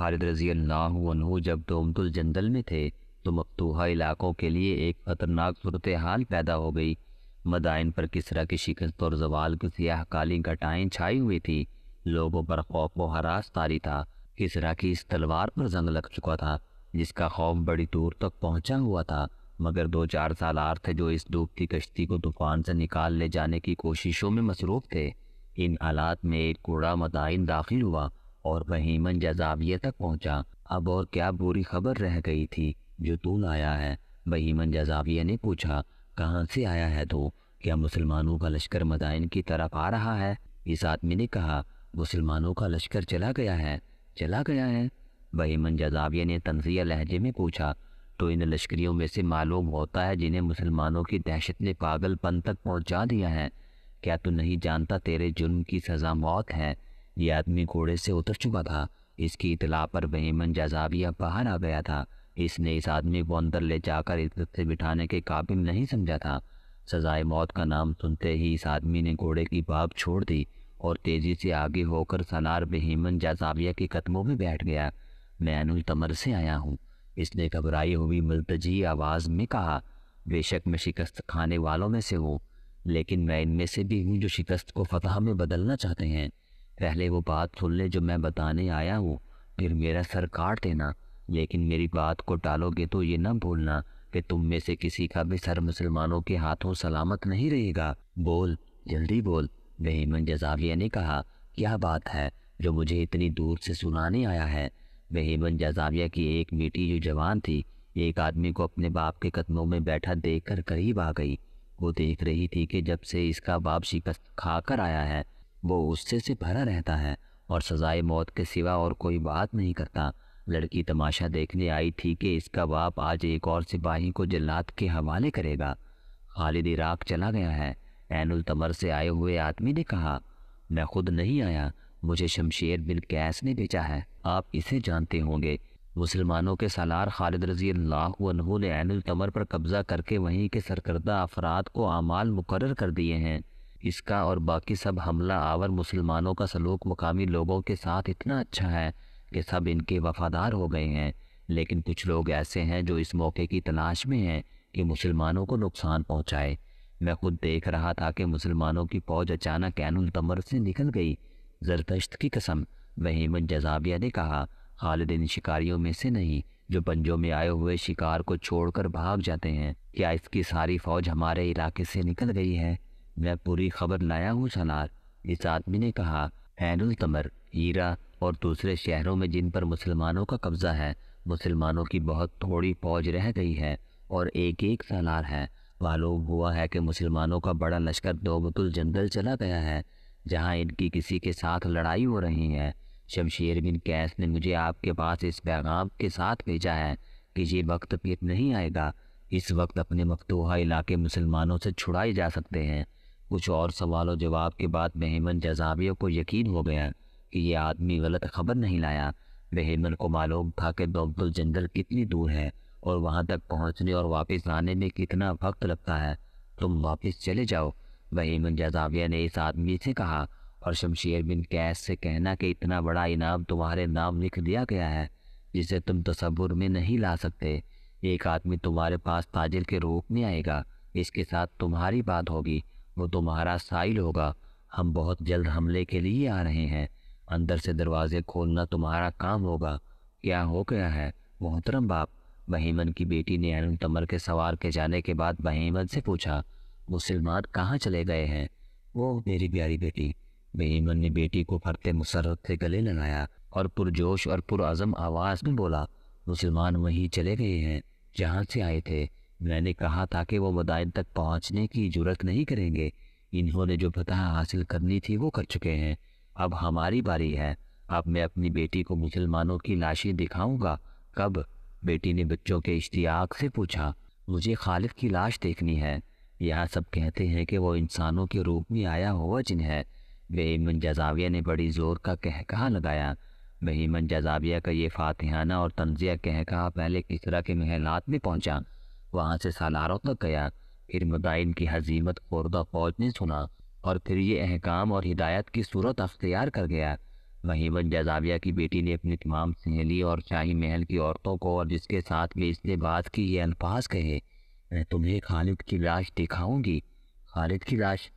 خالد رضی اللہ عنہ جب دومت الجندل میں تھے تو مفتوحہ علاقوں کے لیے ایک خطرناک صورتحال پیدا ہو گئی۔ مدائن پر کسریٰ کی شکست اور زوال کی سیاہ کالی گھٹائیں چھائی ہوئی تھی۔ لوگوں پر خوف و ہراس طاری تھا۔ کسریٰ کی اس تلوار پر زنگ لگ چکا تھا جس کا خوف بڑی دور تک پہنچا ہوا تھا، مگر 2-4 سالار تھے جو اس ڈوبتی کشتی کو طوفان سے نکال لے جانے کی کوششوں میں مصروف تھے۔ ان حالات میں ایک کوڑا مدائن داخل ہوا اور بہیمن جزاویہ تک پہنچا۔ اب اور کیا بری خبر رہ گئی تھی جو تو لایا ہے؟ بہیمن جزاویہ نے پوچھا۔ کہاں سے آیا ہے تو؟ کیا مسلمانوں کا لشکر مدائن کی طرف آ رہا ہے؟ اس آدمی نے کہا۔ مسلمانوں کا لشکر چلا گیا ہے؟ چلا گیا ہے؟ بہیمن جزاویہ نے طنزیہ لہجے میں پوچھا۔ تو ان لشکریوں میں سے معلوم ہوتا ہے جنہیں مسلمانوں کی دہشت نے پاگل پن تک پہنچا دیا ہے۔ کیا تو نہیں جانتا تیرے جرم کی سزا موت ہے؟ یہ آدمی گھوڑے سے اتر چکا تھا۔ اس کی اطلاع پر بہیمن جزاویہ باہر آ گیا تھا۔ اس نے اس آدمی کو اندر لے جا کر عزت سے بٹھانے کے قابل نہیں سمجھا تھا۔ سزائے موت کا نام سنتے ہی اس آدمی نے گھوڑے کی بھاگ چھوڑ دی اور تیزی سے آگے ہو کر سالار بہیمن جزاویہ کے قدموں میں بیٹھ گیا۔ میں عین التمر سے آیا ہوں، اس نے گھبرائی ہوئی ملتجی آواز میں کہا۔ بے شک میں شکست کھانے والوں میں سے ہوں، لیکن میں ان میں سے بھی ہوں جو شکست کو فتح میں بدلنا چاہتے ہیں۔ پہلے وہ بات سن لے جو میں بتانے آیا ہوں، پھر میرا سر کاٹ دینا، لیکن میری بات کو ٹالو گے تو یہ نہ بھولنا کہ تم میں سے کسی کا بھی سر مسلمانوں کے ہاتھوں سلامت نہیں رہے گا۔ بول، جلدی بول، بہیمن جزاویہ نے کہا۔ کیا بات ہے جو مجھے اتنی دور سے سنانے آیا ہے؟ بہیمن جزاویہ کی ایک بیٹی جو جوان تھی ایک آدمی کو اپنے باپ کے قدموں میں بیٹھا دیکھ کر قریب آ گئی۔ وہ دیکھ رہی تھی کہ جب سے اس کا باپ شکست کھا کر آیا ہے وہ غصے سے بھرا رہتا ہے اور سزائے موت کے سوا اور کوئی بات نہیں کرتا۔ لڑکی تماشا دیکھنے آئی تھی کہ اس کا باپ آج ایک اور سپاہی کو جلاد کے حوالے کرے گا۔ خالد عراق چلا گیا ہے، عین التمر سے آئے ہوئے آدمی نے کہا۔ میں خود نہیں آیا، مجھے شمشیر بن قیس نے بھیجا ہے، آپ اسے جانتے ہوں گے۔ مسلمانوں کے سالار خالد رضی اللہ عنہ نے عین التمر پر قبضہ کر کے وہیں کے سرکردہ افراد کو اعمال مقرر کر دیے ہیں۔ اس کا اور باقی سب حملہ آور مسلمانوں کا سلوک مقامی لوگوں کے ساتھ اتنا اچھا ہے کہ سب ان کے وفادار ہو گئے ہیں، لیکن کچھ لوگ ایسے ہیں جو اس موقع کی تلاش میں ہیں کہ مسلمانوں کو نقصان پہنچائے۔ میں خود دیکھ رہا تھا کہ مسلمانوں کی فوج اچانک عین التمر سے نکل گئی۔ زرتشت کی قسم، بہیمن جزاویہ نے کہا۔ خالد ان شکاریوں میں سے نہیں جو پنجوں میں آئے ہوئے شکار کو چھوڑ کر بھاگ جاتے ہیں۔ کیا اس کی ساری فوج ہمارے علاقے سے نکل گئی ہے؟ میں پوری خبر لایا ہوں سالار، اس آدمی نے کہا۔ عین التمر، ہیرا اور دوسرے شہروں میں جن پر مسلمانوں کا قبضہ ہے مسلمانوں کی بہت تھوڑی فوج رہ گئی ہے اور ایک سالار ہے۔ معلوم ہوا ہے کہ مسلمانوں کا بڑا لشکر دومت الجندل چلا گیا ہے جہاں ان کی کسی کے ساتھ لڑائی ہو رہی ہے۔ شمشیر بن قیس نے مجھے آپ کے پاس اس پیغام کے ساتھ بھیجا ہے کہ یہ وقت پھر نہیں آئے گا، اس وقت اپنے مفتوحہ علاقے مسلمانوں سے چھڑائے جا سکتے ہیں۔ کچھ اور سوال و جواب کے بعد بہیمن جزاویہ کو یقین ہو گیا کہ یہ آدمی غلط خبر نہیں لایا۔ بہیمن کو معلوم تھا کہ دومت الجندل کتنی دور ہے اور وہاں تک پہنچنے اور واپس آنے میں کتنا وقت لگتا ہے۔ تم واپس چلے جاؤ، بہیمن جزاویہ نے اس آدمی سے کہا، اور شمشیر بن قیس سے کہنا کہ اتنا بڑا انعام تمہارے نام لکھ دیا گیا ہے جسے تم تصور میں نہیں لا سکتے۔ ایک آدمی تمہارے پاس تاجر کے روپ میں آئے گا، اس کے ساتھ تمہاری بات ہوگی، وہ تمہارا سائل ہوگا۔ ہم بہت جلد حملے کے لیے آ رہے ہیں، اندر سے دروازے کھولنا تمہارا کام ہوگا۔ کیا ہو گیا ہے محترم باپ؟ بہیمن کی بیٹی نے عین التمر کے سوار کے جانے کے بعد بہیمن سے پوچھا۔ مسلمان کہاں چلے گئے ہیں؟ وہ میری پیاری بیٹی، بہیمن نے بیٹی کو پھرتے مسرت سے گلے لگایا اور پرجوش اور پرعزم آواز میں بولا۔ مسلمان وہیں چلے گئے ہیں جہاں سے آئے تھے۔ میں نے کہا تھا کہ وہ مدائن تک پہنچنے کی جرات نہیں کریں گے۔ انہوں نے جو فتح حاصل کرنی تھی وہ کر چکے ہیں، اب ہماری باری ہے۔ اب میں اپنی بیٹی کو مسلمانوں کی لاشیں دکھاؤں گا۔ کب؟ بیٹی نے بچوں کے اشتیاق سے پوچھا۔ مجھے خالد کی لاش دیکھنی ہے۔ یہاں سب کہتے ہیں کہ وہ انسانوں کے روپ میں آیا ہوا جن ہے۔ بہیمن جزاویہ نے بڑی زور کا کہکہا لگایا۔ بہیمن جزاویہ کا یہ فاتحانہ اور طنزیہ کہکہا پہلے کسریٰ کے محلات میں پہنچا، وہاں سے سالاروں تک گیا، پھر مدائن کی ہزیمت خوردہ فوج نے سنا اور پھر یہ احکام اور ہدایت کی صورت اختیار کر گیا۔ مہیمن جزاویہ کی بیٹی نے اپنی تمام سہیلی اور شاہی محل کی عورتوں کو اور جس کے ساتھ بھی اس نے بات کی یہ الفاظ کہے، میں تمہیں خالد کی لاش دکھاؤں گی۔ خالد کی لاش؟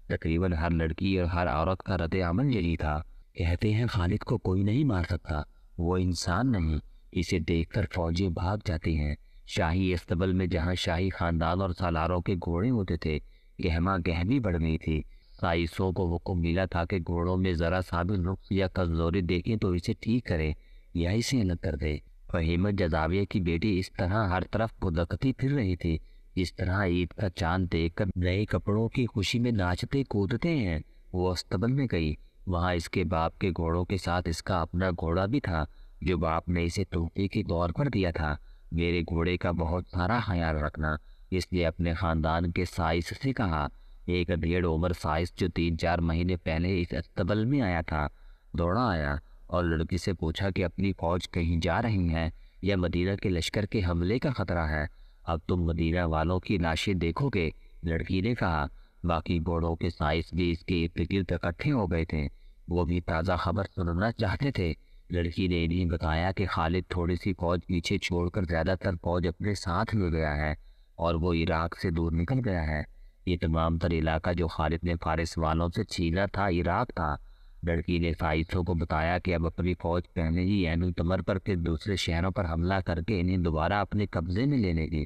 تقریباً ہر لڑکی اور ہر عورت کا رد عمل یہی تھا۔ کہتے ہیں خالد کو کوئی نہیں مار سکتا، وہ انسان نہیں، اسے دیکھ کر فوجی بھاگ جاتی ہیں۔ شاہی استبل میں جہاں شاہی خاندان اور سالاروں کے گھوڑے ہوتے تھے، گہما گہمی بڑھ گئی تھی۔ سائنسوں کو حکم ملا تھا کہ گھوڑوں میں ذرا سا بھی نقص یا کمزوری دیکھیں تو اسے ٹھیک کرے یا اسے الگ کر دے۔ فہیمت جزاویہ کی بیٹی اس طرح ہر طرف بدکتی پھر رہی تھی جس طرح عید کا چاند دیکھ کر نئے کپڑوں کی خوشی میں ناچتے کودتے ہیں۔ وہ استبل میں گئی، وہاں اس کے باپ کے گھوڑوں کے ساتھ اس کا اپنا گھوڑا بھی تھا جو باپ نے اسے تحفے کے طور پر دیا تھا۔ میرے گھوڑے کا بہت سارا خیال رکھنا، اس نے اپنے خاندان کے سائس سے کہا۔ ایک ڈیڑھ عمر سائس جو 3-4 مہینے پہلے اس استبل میں آیا تھا، دوڑا آیا اور لڑکی سے پوچھا کہ اپنی فوج کہیں جا رہی ہے یا مدینہ کے لشکر کے حملے کا خطرہ ہے؟ اب تم مدینہ والوں کی لاشیں دیکھو گے، لڑکی نے کہا۔ باقی گھوڑوں کے سائس بھی اس کے ارد گرد اکٹھے ہو گئے تھے، وہ بھی تازہ خبر سننا چاہتے تھے۔ لڑکی نے انہیں بتایا کہ خالد تھوڑی سی فوج پیچھے چھوڑ کر زیادہ تر فوج اپنے ساتھ لے گیا ہے اور وہ عراق سے دور نکل گیا ہے۔ یہ تمام تر علاقہ جو خالد نے فارس والوں سے چھینا تھا عراق تھا۔ لڑکی نے سائنسوں کو بتایا کہ اب اپنی فوج پہلے ہی عین التمر پر پھر دوسرے شہروں پر حملہ کر کے انہیں دوبارہ اپنے قبضے میں لے لے گی۔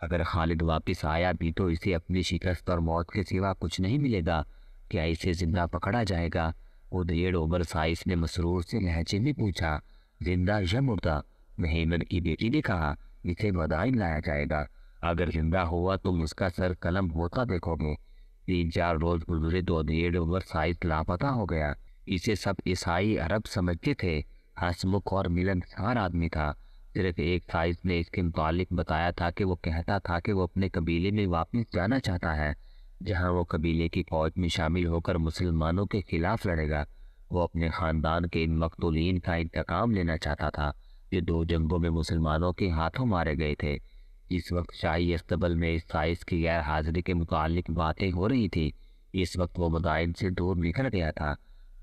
اگر خالد واپس آیا بھی تو اسے اپنی شکست اور موت کے سوا کچھ نہیں ملے گا۔ کیا اسے زندہ پکڑا جائے گا؟ وہ ڈیڑھ عمر سائنس نے مسرور سے لہجے میں پوچھا۔ زندہ یا مردہ؟ مہیمن کی بیٹی نے کہا۔ اسے مدائن لایا جائے گا، اگر زندہ ہوا تم اس کا سر قلم ہوتا دیکھو گے۔ 3-4 روز گزرے تو ڈیڑھ عمر سائنس لاپتہ ہو گیا۔ اسے سب عیسائی عرب سمجھتے تھے، ہنسمکھ اور ملنسار آدمی تھا۔ صرف ایک سائنس نے اس کے متعلق بتایا تھا کہ وہ کہتا تھا کہ وہ اپنے قبیلے میں واپس جانا چاہتا ہے، جہاں وہ قبیلے کی فوج میں شامل ہو کر مسلمانوں کے خلاف لڑے گا۔ وہ اپنے خاندان کے ان مقتولین کا انتقام لینا چاہتا تھا جو 2 جنگوں میں مسلمانوں کے ہاتھوں مارے گئے تھے۔ اس وقت شاہی استبل میں اس سائنس کی غیر حاضری کے متعلق باتیں ہو رہی تھی۔ اس وقت وہ مدائن سے دور نکل گیا تھا۔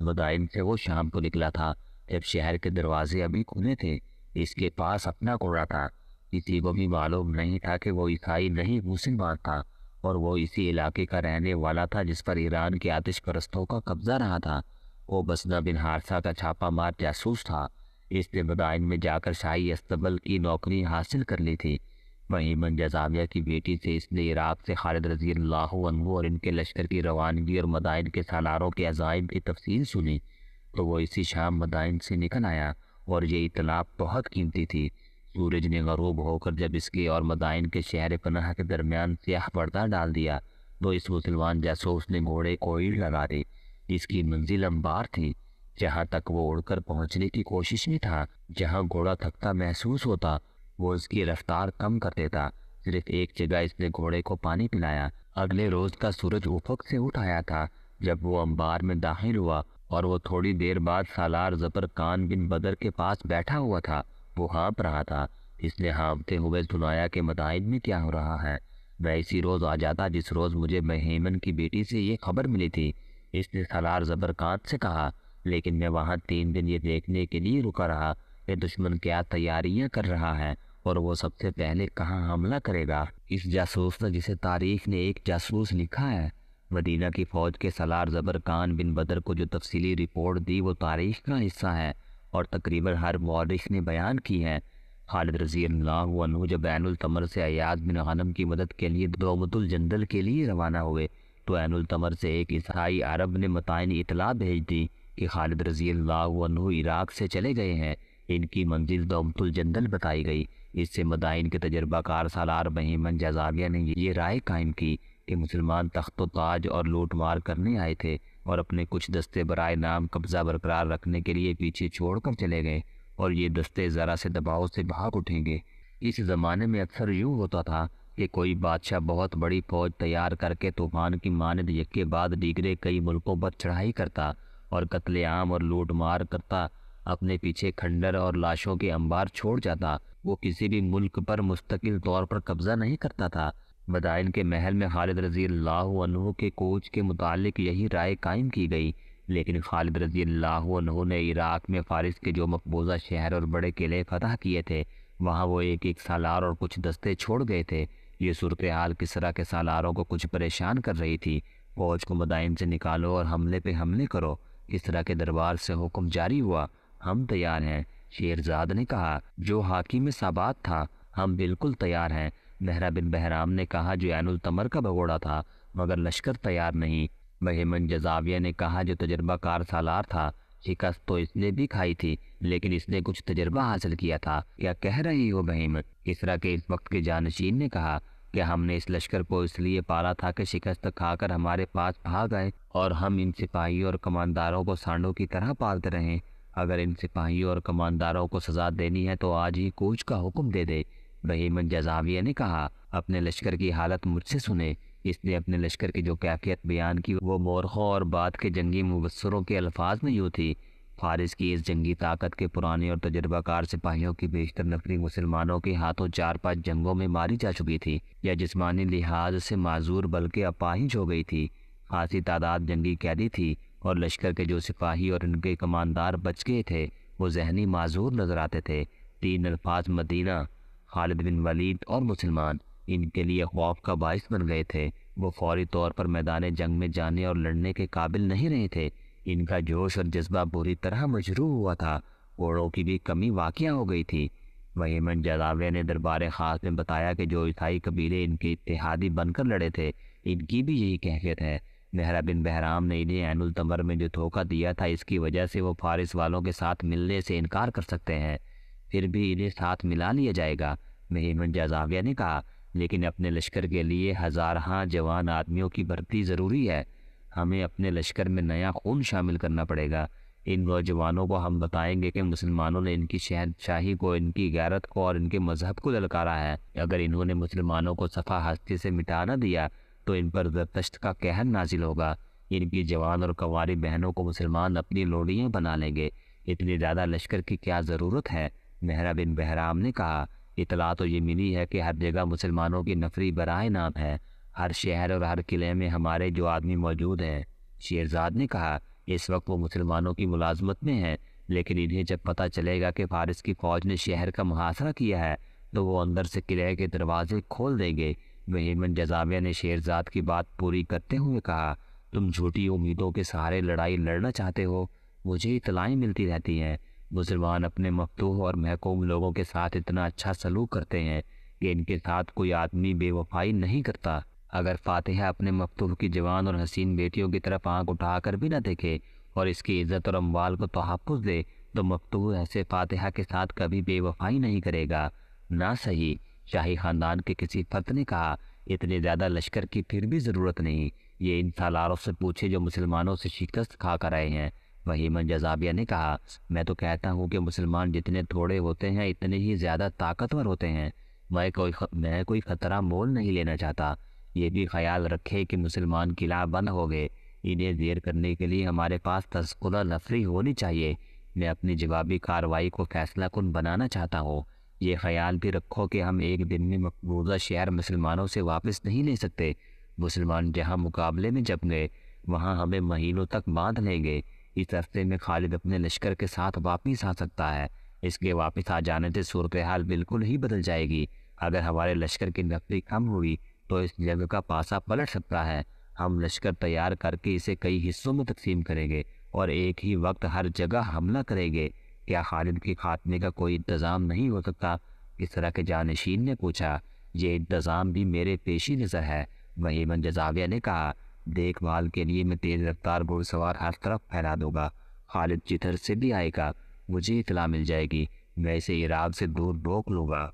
مدائن سے وہ شام کو نکلا تھا جب شہر کے دروازے ابھی کھلے تھے۔ اس کے پاس اپنا گھوڑا تھا، کسی کو بھی معلوم نہیں تھا کہ وہ عیسائی نہیں مسلمان تھا، اور وہ اسی علاقے کا رہنے والا تھا جس پر ایران کے آتش پرستوں کا قبضہ رہا تھا۔ وہ بسنہ بن حارثہ کا چھاپا مار جاسوس تھا۔ اس نے مدائن میں جا کر شاہی استبل کی نوکری حاصل کر لی تھی۔ مہیمن جزاویہ کی بیٹی سے اس نے عراق سے خالد رضی اللہ عنہ اور ان کے لشکر کی روانگی اور مدائن کے سالاروں کے عزائم کی تفصیل سنی تو وہ اسی شام مدائن سے نکل آیا، اور یہ اطلاع بہت قیمتی تھی۔ سورج نے غروب ہو کر جب اس کے اور مدائن کے شہر پناہ کے درمیان سیاہ پردہ ڈال دیا تو اس مسلمان جاسوس نے گھوڑے کو ایڑ لگا دی۔ اس کی منزل انبار تھی، جہاں تک وہ اڑ کر پہنچنے کی کوشش میں تھا۔ جہاں گھوڑا تھکتا محسوس ہوتا وہ اس کی رفتار کم کر دیتا۔ صرف ایک جگہ اس نے گھوڑے کو پانی پلایا۔ اگلے روز کا سورج افق سے اٹھ آیا تھا جب وہ انبار میں داخل ہوا، اور وہ تھوڑی دیر بعد سالار زبرقان بن بدر کے پاس بیٹھا ہوا تھا۔ وہ ہانپ رہا تھا۔ اس نے ہانپتے ہوئے سنایا کہ مدائن میں کیا ہو رہا ہے۔ میں اسی روز آ جاتا جس روز مجھے مہیمن کی بیٹی سے یہ خبر ملی تھی، اس نے سالار زبرقان سے کہا، لیکن میں وہاں 3 دن یہ دیکھنے کے لیے رکا رہا کہ دشمن کیا تیاریاں کر رہا ہے اور وہ سب سے پہلے کہاں حملہ کرے گا۔ اس جاسوس نے، جسے تاریخ نے ایک جاسوس لکھا ہے، مدینہ کی فوج کے سالار زبرقان بن بدر کو جو تفصیلی رپورٹ دی وہ تاریخ کا حصہ ہے اور تقریباً ہر مورخ نے بیان کی ہے۔ خالد رضی اللہ عنہ جب عین التمر سے ایاز بن غنم کی مدد کے لیے دومت الجندل کے لیے روانہ ہوئے تو عین التمر سے ایک عیسائی عرب نے متعین اطلاع بھیج دی کہ خالد رضی اللہ عنہ عراق سے چلے گئے ہیں۔ ان کی منزل دومت الجندل بتائی گئی۔ اس سے مدائن کے تجربہ کار سالار مہیمن جزاویہ نے یہ رائے قائم کی کہ مسلمان تخت و تاج اور لوٹ مار کرنے آئے تھے اور اپنے کچھ دستے برائے نام قبضہ برقرار رکھنے کے لیے پیچھے چھوڑ کر چلے گئے، اور یہ دستے ذرا سے دباؤ سے بھاگ اٹھیں گے۔ اس زمانے میں اکثر یوں ہوتا تھا کہ کوئی بادشاہ بہت بڑی فوج تیار کر کے طوفان کی مانند یک کے بعد دیگرے کئی ملکوں پر چڑھائی کرتا اور قتل عام اور لوٹ مار کرتا، اپنے پیچھے کھنڈر اور لاشوں کے انبار چھوڑ جاتا۔ وہ کسی بھی ملک پر مستقل طور پر قبضہ نہیں کرتا تھا۔ مدائن کے محل میں خالد رضی اللہ عنہ کے کوچ کے متعلق یہی رائے قائم کی گئی لیکن خالد رضی اللہ عنہ نے عراق میں فارس کے جو مقبوضہ شہر اور بڑے قلعے فتح کیے تھے وہاں وہ ایک ایک سالار اور کچھ دستے چھوڑ گئے تھے۔ یہ صورتحال کسریٰ کے سالاروں کو کچھ پریشان کر رہی تھی۔ فوج کو مدائن سے نکالو اور حملے پہ حملے کرو۔ کسریٰ کے دربار سے حکم جاری ہوا۔ ہم تیار ہیں، شیرزاد نے کہا جو حاکم سابات تھا۔ ہم بالکل تیار ہیں، مہرہ بن بہرام نے کہا جو عین التمر کا بگوڑا تھا، مگر لشکر تیار نہیں۔ بہیمن جزاویہ نے کہا جو تجربہ کار سالار تھا، شکست تو اس نے بھی کھائی تھی لیکن اس نے کچھ تجربہ حاصل کیا تھا۔ کیا کہہ رہی ہو بہیمن؟ کسریٰ کے اس وقت کے جانشین نے کہا کہ ہم نے اس لشکر کو اس لیے پالا تھا کہ شکست کھا کر ہمارے پاس بھاگ آئے اور ہم ان سپاہیوں اور کمانداروں کو سانڈوں کی طرح پالتے رہیں۔ اگر ان سپاہیوں اور کمانداروں کو سزا دینی ہے تو آج ہی کوچ کا حکم دے دے۔ بہیمن جزاویہ نے کہا اپنے لشکر کی حالت مجھ سے سنے۔ اس نے اپنے لشکر کی جو کیفیت بیان کی وہ مورخوں اور بعد کے جنگی مبصروں کے الفاظ میں یوں تھی: فارس کی اس جنگی طاقت کے پرانے اور تجربہ کار سپاہیوں کی بیشتر نفری مسلمانوں کے ہاتھوں 4-5 جنگوں میں ماری جا چکی تھی یا جسمانی لحاظ سے معذور بلکہ اپاہج ہو گئی تھی۔ خاصی تعداد جنگی قیدی تھی اور لشکر کے جو سپاہی اور ان کے کماندار بچ گئے تھے وہ ذہنی معذور نظر آتے تھے۔ 3 الفاظ مدینہ، خالد بن ولید اور مسلمان ان کے لیے خوف کا باعث بن گئے تھے۔ وہ فوری طور پر میدان جنگ میں جانے اور لڑنے کے قابل نہیں رہے تھے۔ ان کا جوش اور جذبہ بری طرح مجروح ہوا تھا۔ گھوڑوں کی بھی کمی واقع ہو گئی تھی۔ بہیمن جزاویہ نے دربار خاص میں بتایا کہ جو عیسائی قبیلے ان کے اتحادی بن کر لڑے تھے ان کی بھی یہی کیفیت ہے۔ مہرہ بن بہرام نے انہیں عین التمر میں جو دھوکہ دیا تھا اس کی وجہ سے وہ فارس والوں کے ساتھ ملنے سے انکار کر سکتے ہیں، پھر بھی انہیں ساتھ ملا لیا جائے گا۔ بہیمن جزاویہ نے کہا لیکن اپنے لشکر کے لیے ہزارہا جوان آدمیوں کی بھرتی ضروری ہے۔ ہمیں اپنے لشکر میں نیا خون شامل کرنا پڑے گا۔ ان نوجوانوں کو ہم بتائیں گے کہ مسلمانوں نے ان کی شہنشاہی کو، ان کی غیرت کو اور ان کے مذہب کو للکارا ہے۔ اگر انہوں نے مسلمانوں کو صفحہ ہستی سے مٹا نہ دیا تو ان پر زرتشت کا قہر نازل ہوگا۔ ان کی جوان اور کنواری بہنوں کو مسلمان اپنی لوڑیاں بنا لیں گے۔ اتنی زیادہ لشکر کی کیا ضرورت ہے؟ مہرہ بن بہرام نے کہا اطلاع تو یہ ملی ہے کہ ہر جگہ مسلمانوں کی نفری برائے نام ہے، ہر شہر اور ہر قلعے میں ہمارے جو آدمی موجود ہیں۔ شیرزاد نے کہا اس وقت وہ مسلمانوں کی ملازمت میں ہیں لیکن انہیں جب پتہ چلے گا کہ فارس کی فوج نے شہر کا محاصرہ کیا ہے تو وہ اندر سے قلعے کے دروازے کھول دیں گے۔ بہیمن جزاویہ نے شیرزاد کی بات پوری کرتے ہوئے کہا تم جھوٹی امیدوں کے سہارے لڑائی لڑنا چاہتے ہو۔ مجھے اطلاعیں ملتی رہتی ہیں مسلمان اپنے مفتوح اور محکوم لوگوں کے ساتھ اتنا اچھا سلوک کرتے ہیں کہ ان کے ساتھ کوئی آدمی بے وفائی نہیں کرتا۔ اگر فاتحہ اپنے مفتوح کی جوان اور حسین بیٹیوں کی طرف آنکھ اٹھا کر بھی نہ دیکھے اور اس کی عزت اور اموال کو تحفظ دے تو مفتوح ایسے فاتحہ کے ساتھ کبھی بے وفائی نہیں کرے گا۔ نہ صحیح، شاہی خاندان کے کسی فرد نے کہا اتنے زیادہ لشکر کی پھر بھی ضرورت نہیں، یہ ان سالاروں سے پوچھے جو مسلمانوں سے شکست کھا کر آئے ہیں۔ بہیمن جزاویہ نے کہا میں تو کہتا ہوں کہ مسلمان جتنے تھوڑے ہوتے ہیں اتنے ہی زیادہ طاقتور ہوتے ہیں۔ میں کوئی خطرہ مول نہیں لینا چاہتا۔ یہ بھی خیال رکھے کہ مسلمان قلعہ بند ہو گئے، انہیں زیر کرنے کے لیے ہمارے پاس تذکرہ نفری ہونی چاہیے۔ میں اپنی جوابی کارروائی کو فیصلہ کن بنانا چاہتا ہوں۔ یہ خیال بھی رکھو کہ ہم ایک دن میں مقبوضہ شہر مسلمانوں سے واپس نہیں لے سکتے۔ مسلمان جہاں مقابلے میں جم گئے وہاں ہمیں مہینوں تک باندھ لیں گے۔ اس عرصے میں خالد اپنے لشکر کے ساتھ واپس آ سکتا ہے۔ اس کے واپس آ جانے سے صورتحال بالکل ہی بدل جائے گی۔ اگر ہمارے لشکر کی نفری کم ہوئی تو اس جنگ کا پاسا پلٹ سکتا ہے۔ ہم لشکر تیار کر کے اسے کئی حصوں میں تقسیم کریں گے اور ایک ہی وقت ہر جگہ حملہ کریں گے۔ کیا خالد کے خاتمے کا کوئی انتظام نہیں ہو سکتا؟ اس طرح کے جانشین نے پوچھا۔ یہ انتظام بھی میرے پیشی نظر ہے، بہیمن جزاویہ نے کہا۔ دیکھ بھال کے لیے میں تیز رفتار گھڑ سوار ہر طرف پھیلا دوں گا۔ خالد جدھر سے بھی آئے گا مجھے اطلاع مل جائے گی، میں اسے عراق سے دور روک لوں گا۔